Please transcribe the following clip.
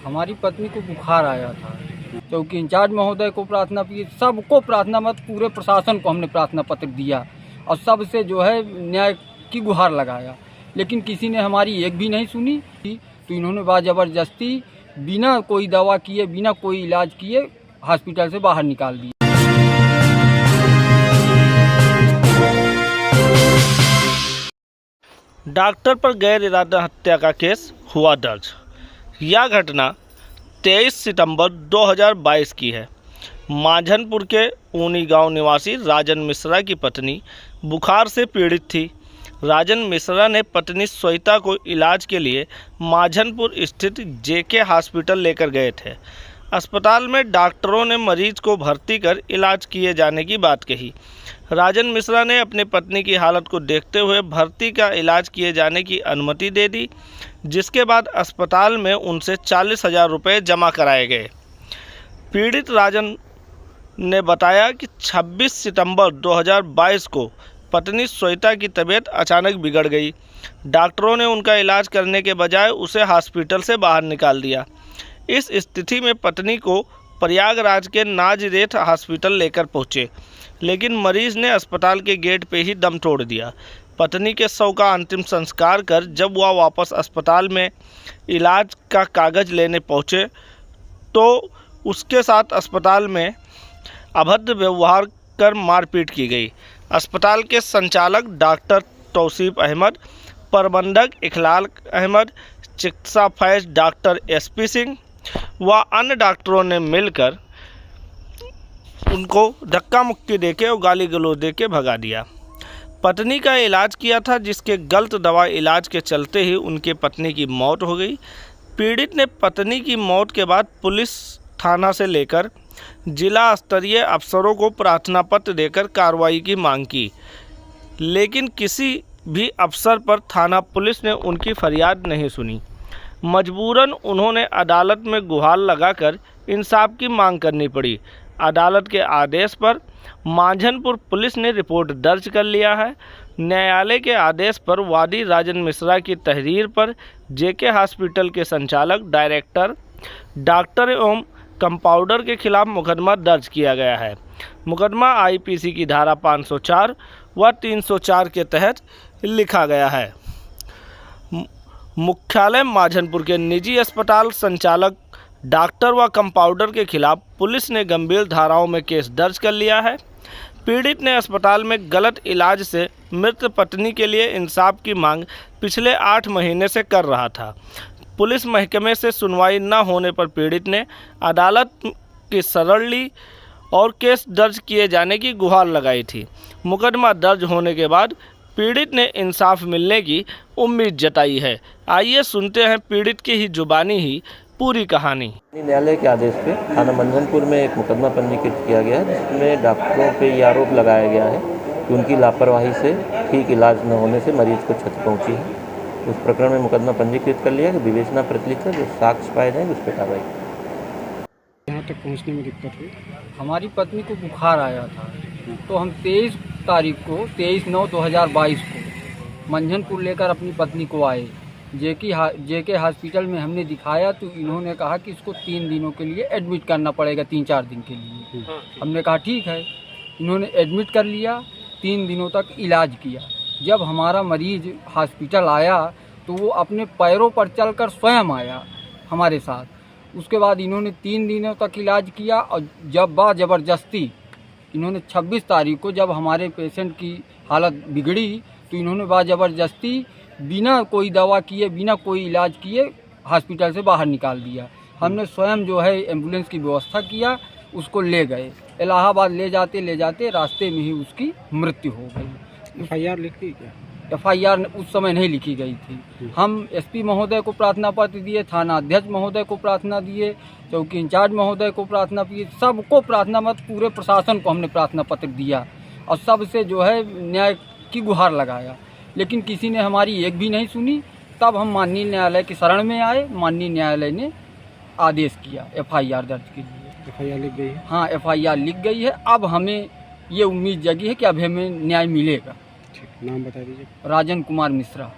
हमारी पत्नी को बुखार आया था। चौकी इंचार्ज महोदय को प्रार्थना की, सबको प्रार्थना मत पूरे प्रशासन को हमने प्रार्थना पत्र दिया और सबसे जो है न्याय की गुहार लगाया, लेकिन किसी ने हमारी एक भी नहीं सुनी। तो इन्होंने ज़बरदस्ती बिना कोई दवा किए, बिना कोई इलाज किए हॉस्पिटल से बाहर निकाल दिया। डॉक्टर पर गैर इरादा हत्या का केस हुआ दर्ज। यह घटना 23 सितंबर 2022 की है। माझनपुर के ऊनी गांव निवासी राजन मिश्रा की पत्नी बुखार से पीड़ित थी। राजन मिश्रा ने पत्नी श्वेता को इलाज के लिए माझनपुर स्थित जेके हॉस्पिटल लेकर गए थे। अस्पताल में डॉक्टरों ने मरीज को भर्ती कर इलाज किए जाने की बात कही। राजन मिश्रा ने अपनी पत्नी की हालत को देखते हुए भर्ती का इलाज किए जाने की अनुमति दे दी, जिसके बाद अस्पताल में उनसे 40,000 रुपये जमा कराए गए। पीड़ित राजन ने बताया कि 26 सितंबर 2022 को पत्नी श्वेता की तबीयत अचानक बिगड़ गई। डॉक्टरों ने उनका इलाज करने के बजाय उसे हॉस्पिटल से बाहर निकाल दिया। इस स्थिति में पत्नी को प्रयागराज के नाजरेथ हॉस्पिटल लेकर पहुंचे, लेकिन मरीज ने अस्पताल के गेट पे ही दम तोड़ दिया। पत्नी के शव का अंतिम संस्कार कर जब वह वापस अस्पताल में इलाज का कागज लेने पहुंचे तो उसके साथ अस्पताल में अभद्र व्यवहार कर मारपीट की गई। अस्पताल के संचालक डॉक्टर तौसीफ अहमद, प्रबंधक इखलाल अहमद, चिकित्सा फैज डॉक्टर SP सिंह व अन्य डॉक्टरों ने मिलकर उनको धक्का मुक्की देके और गाली गलौज देके भगा दिया। पत्नी का इलाज किया था, जिसके गलत दवा इलाज के चलते ही उनके पत्नी की मौत हो गई। पीड़ित ने पत्नी की मौत के बाद पुलिस थाना से लेकर जिला स्तरीय अफसरों को प्रार्थना पत्र देकर कार्रवाई की मांग की, लेकिन किसी भी अफसर पर थाना पुलिस ने उनकी फरियाद नहीं सुनी। मजबूरन उन्होंने अदालत में गुहार लगाकर इंसाफ की मांग करनी पड़ी। अदालत के आदेश पर माझनपुर पुलिस ने रिपोर्ट दर्ज कर लिया है। न्यायालय के आदेश पर वादी राजन मिश्रा की तहरीर पर जेके हॉस्पिटल के संचालक, डायरेक्टर, डॉक्टर एवं कंपाउंडर के खिलाफ मुकदमा दर्ज किया गया है। मुकदमा IPC की धारा 504 व 304 के तहत लिखा गया है। मुख्यालय माझनपुर के निजी अस्पताल संचालक, डॉक्टर व कंपाउंडर के खिलाफ पुलिस ने गंभीर धाराओं में केस दर्ज कर लिया है। पीड़ित ने अस्पताल में गलत इलाज से मृत पत्नी के लिए इंसाफ की मांग पिछले 8 महीने से कर रहा था। पुलिस महकमे से सुनवाई न होने पर पीड़ित ने अदालत की शरण ली और केस दर्ज किए जाने की गुहार लगाई थी। मुकदमा दर्ज होने के बाद पीड़ित ने इंसाफ मिलने की उम्मीद जताई है। आइए सुनते हैं पीड़ित की ही जुबानी ही पूरी कहानी। न्यायालय के आदेश पे थाना मंझनपुर में एक मुकदमा पंजीकृत किया गया है, जिसमें डॉक्टरों पे ये आरोप लगाया गया है कि उनकी लापरवाही से ठीक इलाज न होने से मरीज को क्षति पहुंची है। उस प्रकरण में मुकदमा पंजीकृत कर लिया है, विवेचना प्रचलित है, जो साक्ष्य पाए जाएंगे उस पर कार्रवाई। यहाँ तक पहुँचने में दिक्कत हुई। हमारी पत्नी को बुखार आया था, तो हम 23 तारीख को 23/9/2022 को मंझनपुर लेकर अपनी पत्नी को आए। जेके हॉस्पिटल में हमने दिखाया तो इन्होंने कहा कि इसको 3 दिनों के लिए एडमिट करना पड़ेगा, 3-4 दिन के लिए। हमने कहा ठीक है। इन्होंने एडमिट कर लिया, 3 दिनों तक इलाज किया। जब हमारा मरीज हॉस्पिटल आया तो वो अपने पैरों पर चलकर स्वयं आया हमारे साथ। उसके बाद इन्होंने 3 दिनों तक इलाज किया और जब ज़बरदस्ती इन्होंने 26 तारीख को जब हमारे पेशेंट की हालत बिगड़ी तो इन्होंने ज़बरदस्ती बिना कोई दवा किए, बिना कोई इलाज किए हॉस्पिटल से बाहर निकाल दिया। हमने स्वयं जो है एम्बुलेंस की व्यवस्था किया, उसको ले गए। इलाहाबाद ले जाते रास्ते में ही उसकी मृत्यु हो गई। FIR लिख दी क्या? FIR उस समय नहीं लिखी गई थी। हम SP महोदय को प्रार्थना पत्र दिए, थाना अध्यक्ष महोदय को प्रार्थना दिए, चौकी इंचार्ज महोदय को प्रार्थना दिए, सबको प्रार्थना मत पूरे प्रशासन को हमने प्रार्थना पत्र दिया और सबसे जो है न्याय की गुहार लगाया, लेकिन किसी ने हमारी एक भी नहीं सुनी। तब हम माननीय न्यायालय की शरण में आए। माननीय न्यायालय ने आदेश किया FIR दर्ज के लिए। FIR लिख गई है? हाँ, FIR लिख गई है। अब हमें ये उम्मीद जगी है कि अब हमें न्याय मिलेगा। ठीक, नाम बता दीजिए। राजन कुमार मिश्रा।